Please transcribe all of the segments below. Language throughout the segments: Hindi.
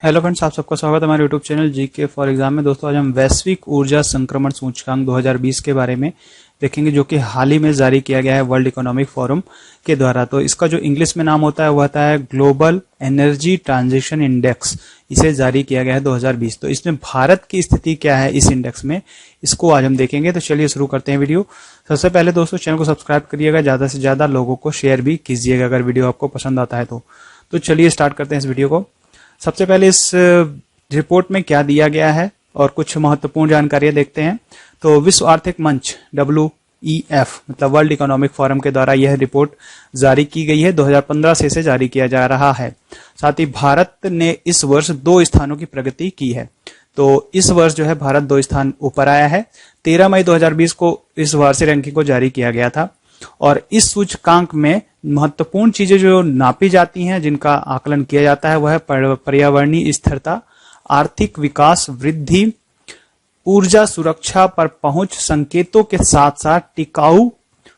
हेलो फ्रेंड्स, आप सबका स्वागत है हमारे YouTube channel GK for exam में। दोस्तों, आज हम वैश्विक ऊर्जा संक्रमण सूचकांक 2020 के बारे में देखेंगे, जो कि हाल ही में जारी किया गया है वर्ल्ड इकोनॉमिक फोरम के द्वारा। तो इसका जो इंग्लिश में नाम होता है वो होता है ग्लोबल एनर्जी ट्रांजिशन इंडेक्स। इसे जारी किया गया है 2020। तो इसमें भारत की स्थिति क्या है इस इंडेक्स में, इसको आज हम देखेंगे। तो चलिए शुरू करते हैं वीडियो। सबसे पहले दोस्तों, चैनल को सब्सक्राइब करिएगा, ज्यादा से ज्यादा लोगों को शेयर भी कीजिएगा अगर वीडियो आपको पसंद आता है तो चलिए स्टार्ट करते हैं इस वीडियो को। सबसे पहले इस रिपोर्ट में क्या दिया गया है और कुछ महत्वपूर्ण जानकारियां देखते हैं। तो विश्व आर्थिक मंच WEF मतलब वर्ल्ड इकोनॉमिक फोरम के द्वारा यह रिपोर्ट जारी की गई है। 2015 से इसे जारी किया जा रहा है। साथ ही भारत ने इस वर्ष 2 स्थानों की प्रगति की है। तो इस वर्ष जो है भारत 2 स्थान ऊपर आया है। 13 मई 2020 को इस वार्षिक रैंकिंग को जारी किया गया था। और इस सूचकांक में महत्वपूर्ण चीजें जो नापी जाती हैं, जिनका आकलन किया जाता है, वह है पर्यावरणीय स्थिरता, आर्थिक विकास, वृद्धि, ऊर्जा सुरक्षा पर पहुंच, संकेतों के साथ साथ टिकाऊ,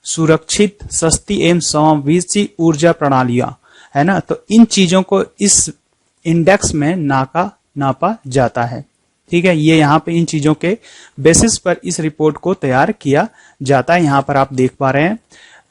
सुरक्षित, सस्ती एवं समावेशी ऊर्जा प्रणालियां, है ना। तो इन चीजों को इस इंडेक्स में नापा जाता है। ठीक है, ये यहाँ पे इन चीजों के बेसिस पर इस रिपोर्ट को तैयार किया जाता है। यहाँ पर आप देख पा रहे हैं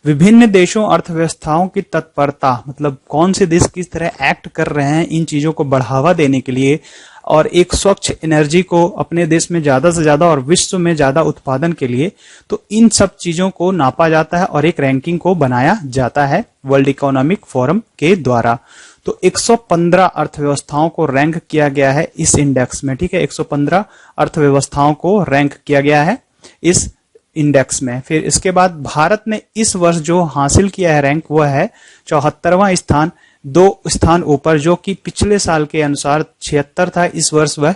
विभिन्न देशों अर्थव्यवस्थाओं की तत्परता, मतलब कौन से देश किस तरह एक्ट कर रहे हैं इन चीजों को बढ़ावा देने के लिए और एक स्वच्छ एनर्जी को अपने देश में ज्यादा से ज्यादा और विश्व में ज्यादा उत्पादन के लिए। तो इन सब चीजों को नापा जाता है और एक रैंकिंग को बनाया जाता है वर्ल्ड इकोनॉमिक फोरम के द्वारा। तो 115 अर्थव्यवस्थाओं को रैंक किया गया है इस इंडेक्स में। ठीक है, 115 अर्थव्यवस्थाओं को रैंक किया गया है इस इंडेक्स में। फिर इसके बाद भारत ने इस वर्ष जो हासिल किया है रैंक, वह है 74वां स्थान, 2 स्थान ऊपर, जो कि पिछले साल के अनुसार 76 था। इस वर्ष वह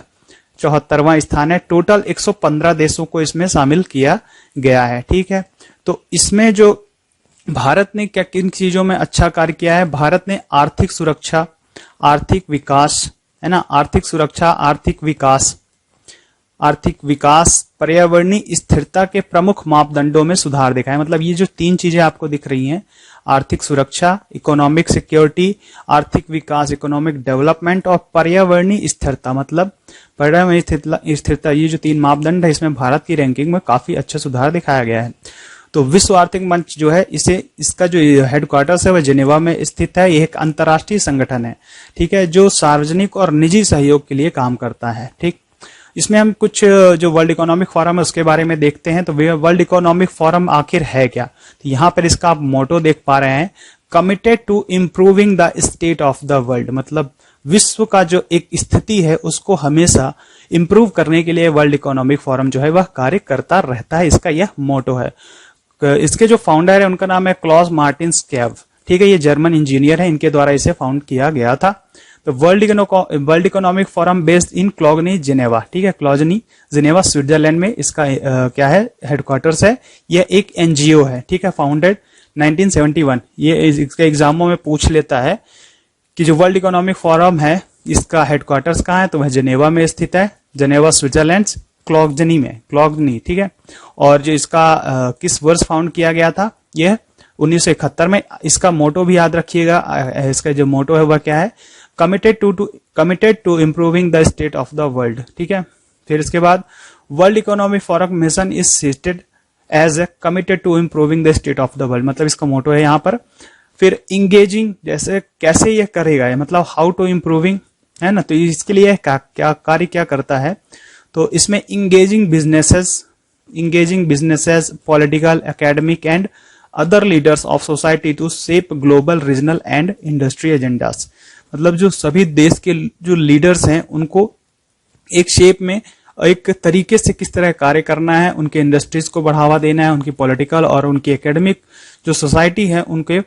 74वां स्थान है। टोटल 115 देशों को इसमें शामिल किया गया है। ठीक है, तो इसमें जो भारत ने क्या किन चीजों में अच्छा कार्य किया है, भारत ने आर्थिक सुरक्षा, आर्थिक विकास, है ना, आर्थिक सुरक्षा, आर्थिक विकास, पर्यावरणीय स्थिरता के प्रमुख मापदंडों में सुधार देखा है। मतलब ये जो 3 चीजें आपको दिख रही हैं, आर्थिक सुरक्षा, इकोनॉमिक सिक्योरिटी, आर्थिक विकास, इकोनॉमिक डेवलपमेंट, और पर्यावरणीय स्थिरता मतलब पर्यावरणीय स्थिरता, ये जो 3 मापदंड है, इसमें भारत की रैंकिंग में काफी अच्छा सुधार दिखाया गया है। तो विश्व आर्थिक मंच जो है, इसका जो हेडक्वार्टर्स है वह जिनेवा में स्थित है। यह एक अंतर्राष्ट्रीय संगठन है, ठीक है, जो सार्वजनिक और निजी सहयोग के लिए काम करता है। ठीक, इसमें हम कुछ जो वर्ल्ड इकोनॉमिक फोरम है उसके बारे में देखते हैं। तो वर्ल्ड इकोनॉमिक फोरम आखिर है क्या, तो यहाँ पर इसका आप मोटो देख पा रहे हैं, committed to improving the state of the world. मतलब विश्व का जो एक स्थिति है उसको हमेशा इंप्रूव करने के लिए वर्ल्ड इकोनॉमिक फोरम जो है वह कार्य करता रहता है। इसका यह मोटो है। इसके जो फाउंडर है उनका नाम है क्लॉस मार्टिन स्केव। ठीक है, ये जर्मन इंजीनियर है, इनके द्वारा इसे फाउंड किया गया था। तो world economic forum based in Cologny Geneva. ठीक है, क्लॉगनी जिनेवा स्विट्जरलैंड में इसका क्या है, हेडक्वार्टर्स है। यह एक एनजीओ है। ठीक है, फाउंडेड 1971। ये इसके एग्जामों में पूछ लेता है कि जो वर्ल्ड इकोनॉमिक फोरम है इसका हेडक्वार्टर्स कहाँ है, तो वह जिनेवा में स्थित है, जिनेवा स्विट्जरलैंड, क्लॉगनी। ठीक है, और जो इसका किस वर्ष फाउंड किया गया था, यह 1971 में। इसका मोटो भी याद रखिएगा, इसका जो मोटो है वह क्या है, committed to improving the state of the world. ठीक है, फिर इसके बाद World economic Forum mission is seated as a committed to improving the state of the world, मतलब इसका मोटो है यहाँ पर। फिर इंगेजिंग, जैसे कैसे ये करेगा, ये मतलब हाउ टू इम्प्रूविंग, है ना। तो इसके लिए क्या कार्य क्या करता है, तो इसमें engaging businesses, political, academic and other leaders of society to shape global, regional and industry agendas. मतलब जो सभी देश के जो लीडर्स हैं उनको एक शेप में, एक तरीके से किस तरह कार्य करना है, उनके इंडस्ट्रीज को बढ़ावा देना है, उनकी पॉलिटिकल और उनकी एकेडमिक जो सोसाइटी है उनके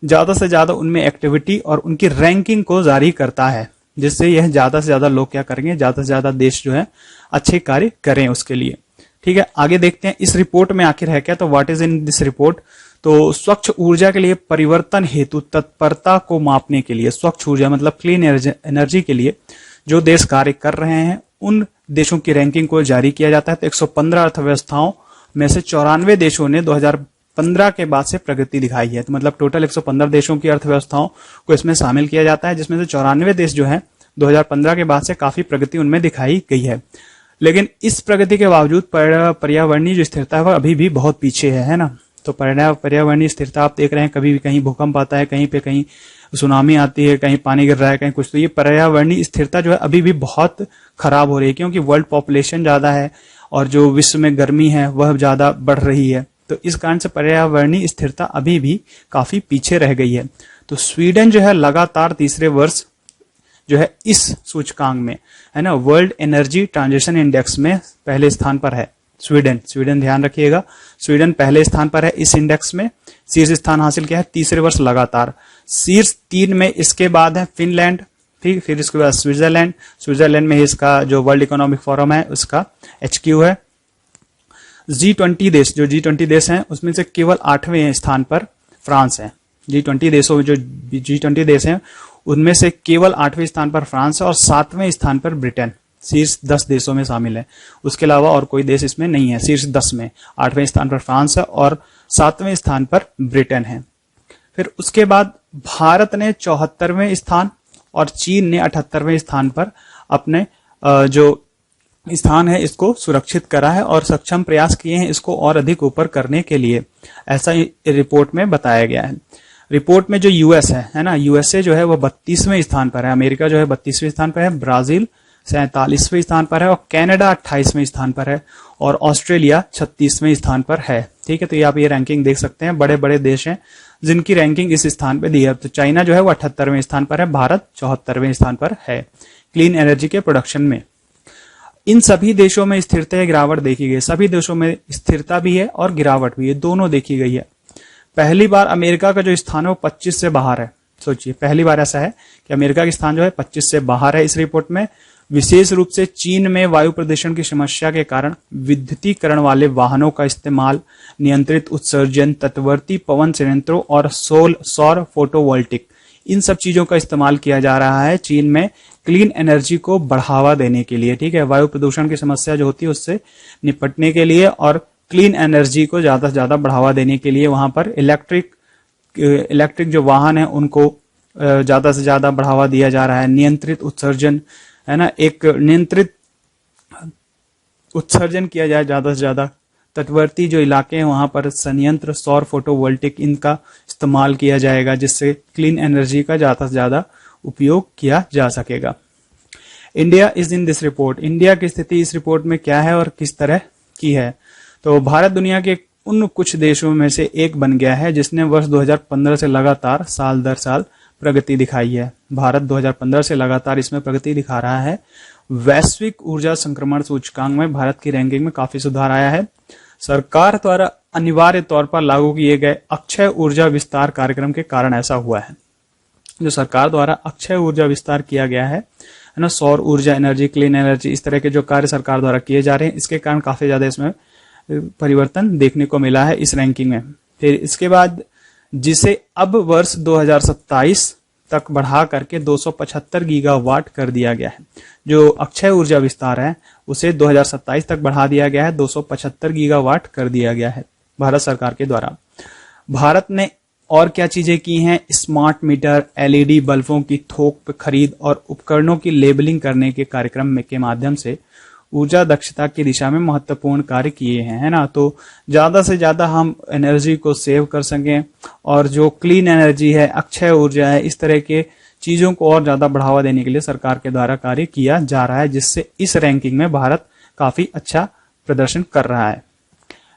ज्यादा से ज्यादा उनमें एक्टिविटी और उनकी रैंकिंग को जारी करता है, जिससे यह ज्यादा से ज्यादा लोग क्या करेंगे, ज्यादा से ज्यादा देश जो है अच्छे कार्य करें उसके लिए। ठीक है, आगे देखते हैं इस रिपोर्ट में आखिर है क्या। तो what is in this report, तो स्वच्छ ऊर्जा के लिए परिवर्तन हेतु तत्परता को मापने के लिए, स्वच्छ ऊर्जा मतलब क्लीन एनर्जी के लिए जो देश कार्य कर रहे हैं उन देशों की रैंकिंग को जारी किया जाता है। तो 115 अर्थव्यवस्थाओं में से 94 देशों ने 2015 के बाद से प्रगति दिखाई है। तो मतलब टोटल 115 देशों की अर्थव्यवस्थाओं को इसमें शामिल किया जाता है, जिसमें से 94 देश जो है 2015 के बाद से काफी प्रगति उनमें दिखाई गई है। लेकिन इस प्रगति के बावजूद पर्यावरणीय जो स्थिरता है वह अभी भी बहुत पीछे है ना। तो पर्यावरणीय स्थिरता आप देख रहे हैं, कभी भी कहीं भूकंप आता है, कहीं पे कहीं सुनामी आती है, कहीं पानी गिर रहा है, कहीं कुछ। तो ये पर्यावरणीय स्थिरता जो है अभी भी बहुत खराब हो रही है, क्योंकि वर्ल्ड पॉपुलेशन ज्यादा है और जो विश्व में गर्मी है वह ज्यादा बढ़ रही है। तो इस कारण से पर्यावरणीय स्थिरता अभी भी काफी पीछे रह गई है। तो स्वीडन जो है लगातार तीसरे वर्ष जो है इस सूचकांक में, है ना, वर्ल्ड एनर्जी ट्रांजिशन इंडेक्स में पहले स्थान पर है। स्वीडन ध्यान रखिएगा, स्वीडन पहले स्थान पर है इस इंडेक्स में, शीर्ष स्थान हासिल किया है तीसरे वर्ष लगातार। शीर्ष 3 में इसके बाद है फिनलैंड, ठीक, फिर इसके बाद स्विट्जरलैंड में इसका जो वर्ल्ड इकोनॉमिक फोरम है उसका HQ है। G20 देश, जो G20 देश हैं उसमें से केवल 8वें स्थान पर फ्रांस है। G20 देशों, जो G20 देश हैं उनमें से केवल 8वें स्थान पर फ्रांस है और 7वें स्थान पर ब्रिटेन शीर्ष 10 देशों में शामिल है। उसके अलावा और कोई देश इसमें नहीं है। शीर्ष 10 में 8वें स्थान पर फ्रांस है और 7वें स्थान पर ब्रिटेन है। फिर उसके बाद भारत ने 74वें स्थान और चीन ने 78वें स्थान पर अपने जो स्थान है इसको सुरक्षित करा है और सक्षम प्रयास किए हैं इसको और अधिक ऊपर करने के लिए, ऐसा रिपोर्ट में बताया गया है। रिपोर्ट में जो यूएस है ना, यूएसए जो है वो 32वें स्थान पर है, अमेरिका जो है 32वें स्थान पर है, ब्राजील 47वें स्थान पर है और कनाडा 28वें स्थान पर है और ऑस्ट्रेलिया 36वें स्थान पर है। ठीक है, तो ये आप ये रैंकिंग देख सकते हैं, बड़े बड़े देश हैं जिनकी रैंकिंग इस स्थान पे दी है। तो चाइना जो है वो 78वें स्थान पर है, भारत 74वें स्थान पर है क्लीन एनर्जी के प्रोडक्शन में। इन सभी देशों में स्थिरता या गिरावट देखी गई, सभी देशों में स्थिरता भी है और गिरावट भी है, दोनों देखी गई है। पहली बार अमेरिका का जो स्थान है वो 25 से बाहर है। सोचिए, पहली बार ऐसा है कि अमेरिका का स्थान जो है 25 से बाहर है इस रिपोर्ट में। विशेष रूप से चीन में वायु प्रदूषण की समस्या के कारण विद्युतीकरण वाले वाहनों का इस्तेमाल, नियंत्रित उत्सर्जन, तटवर्ती पवन संयंत्रों और सौर फोटोवोल्टिक, इन सब चीजों का इस्तेमाल किया जा रहा है चीन में क्लीन एनर्जी को बढ़ावा देने के लिए। ठीक है, वायु प्रदूषण की समस्या जो होती है उससे निपटने के लिए और क्लीन एनर्जी को ज्यादा से ज्यादा बढ़ावा देने के लिए वहां पर इलेक्ट्रिक जो वाहन है उनको ज्यादा से ज्यादा बढ़ावा दिया जा रहा है। नियंत्रित उत्सर्जन, है ना, एक नियंत्रित उत्सर्जन किया जाए ज्यादा से ज्यादा। तटवर्ती जो इलाके हैं वहां पर संयंत्र, सौर फोटोवोल्टिक, इनका इस्तेमाल किया जाएगा जिससे क्लीन एनर्जी का ज्यादा से ज्यादा उपयोग किया जा सकेगा। India is in this report, India की स्थिति इस रिपोर्ट में क्या है और किस तरह की है। तो भारत दुनिया के उन कुछ देशों में से एक बन गया है जिसने वर्ष 2015 से लगातार साल दर साल प्रगति दिखाई है। भारत 2015 से लगातार इसमें प्रगति दिखा रहा है। वैश्विक ऊर्जा संक्रमण सूचकांक में भारत की रैंकिंग में काफी सुधार आया है। सरकार द्वारा अनिवार्य तौर पर लागू किए गए अक्षय ऊर्जा विस्तार कार्यक्रम के कारण ऐसा हुआ है। जो सरकार द्वारा अक्षय ऊर्जा विस्तार किया गया है ना, सौर ऊर्जा एनर्जी, क्लीन एनर्जी, इस तरह के जो कार्य सरकार द्वारा किए जा रहे हैं, इसके कारण काफी ज्यादा इसमें परिवर्तन देखने को मिला है इस रैंकिंग में। फिर इसके बाद जिसे अब वर्ष 2027 तक बढ़ा करके 275 गीगावाट कर दिया गया है। जो अक्षय ऊर्जा विस्तार है उसे 2027 तक बढ़ा दिया गया है, 275 गीगावाट कर दिया गया है भारत सरकार के द्वारा। भारत ने और क्या चीजें की हैं? स्मार्ट मीटर, LED बल्बों की थोक खरीद और उपकरणों की लेबलिंग करने के कार्यक्रम के माध्यम से ऊर्जा दक्षता की दिशा में महत्वपूर्ण कार्य किए हैं, है ना। तो ज्यादा से ज्यादा हम एनर्जी को सेव कर सकें और जो क्लीन एनर्जी है, अक्षय ऊर्जा है, इस तरह के चीजों को और ज्यादा बढ़ावा देने के लिए सरकार के द्वारा कार्य किया जा रहा है, जिससे इस रैंकिंग में भारत काफी अच्छा प्रदर्शन कर रहा है।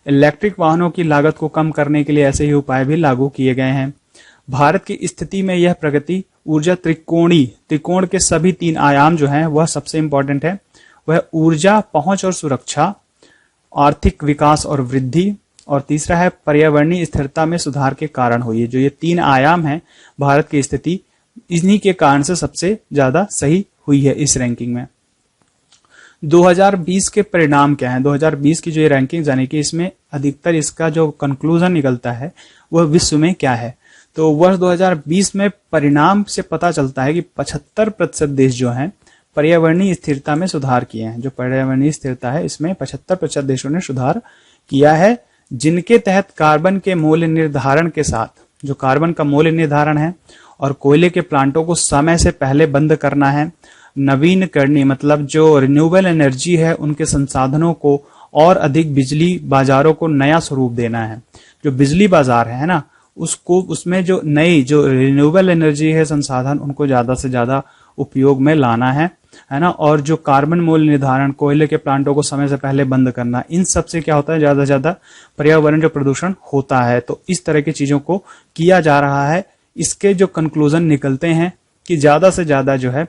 इलेक्ट्रिक वाहनों की लागत को कम करने के लिए ऐसे ही उपाय भी लागू किए गए हैं। भारत की स्थिति में यह प्रगति ऊर्जा त्रिकोण के सभी 3 आयाम जो हैं वह सबसे इंपॉर्टेंट है। वह ऊर्जा पहुंच और सुरक्षा, आर्थिक विकास और वृद्धि, और तीसरा है पर्यावरणीय स्थिरता में सुधार के कारण हुई है। जो ये 3 आयाम हैं, भारत की स्थिति इन्हीं के कारण से सबसे ज्यादा सही हुई है इस रैंकिंग में। 2020 के परिणाम क्या है? 2020 की जो ये रैंकिंग यानी कि इसमें अधिकतर इसका जो कंक्लूजन निकलता है वह विश्व में क्या है। तो वर्ष 2020 में परिणाम से पता चलता है कि 75% देश जो हैं पर्यावरणीय स्थिरता में सुधार किए हैं। जो पर्यावरणीय स्थिरता है इसमें 75% देशों ने सुधार किया है, जिनके तहत कार्बन के मूल्य निर्धारण के साथ, जो कार्बन का मूल्य निर्धारण है और कोयले के प्लांटों को समय से पहले बंद करना है, नवीनकरणीय मतलब जो रिन्यूएबल एनर्जी है उनके संसाधनों को और अधिक बिजली बाजारों को नया स्वरूप देना है। जो बिजली बाजार है ना, उसको उसमें जो नई जो रिन्यूएबल एनर्जी है संसाधन उनको ज्यादा से ज्यादा उपयोग में लाना है ना। और जो कार्बन मूल्य निर्धारण, कोयले के प्लांटों को समय से पहले बंद करना, इन सब से क्या होता है, ज्यादा से ज्यादा पर्यावरण जो प्रदूषण होता है। तो इस तरह की चीजों को किया जा रहा है। इसके जो कंक्लूजन निकलते हैं कि ज्यादा से ज्यादा जो है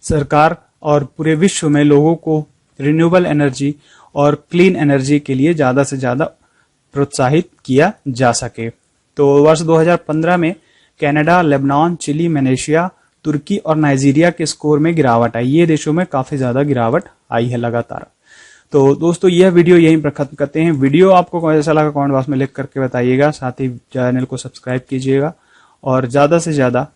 सरकार और पूरे विश्व में लोगों को रिन्यूएबल एनर्जी और क्लीन एनर्जी के लिए ज्यादा से ज्यादा प्रोत्साहित किया जा सके। तो वर्ष 2015 में कनाडा, लेबनान, चिली, मलेशिया, तुर्की और नाइजीरिया के स्कोर में गिरावट आई। ये देशों में काफी ज्यादा गिरावट आई है लगातार। तो दोस्तों यह वीडियो यहीं पर खत्म करते हैं। वीडियो आपको कैसा लगा कमेंट बॉक्स में लिख करके बताइएगा। साथ ही चैनल को सब्सक्राइब कीजिएगा और ज्यादा से ज्यादा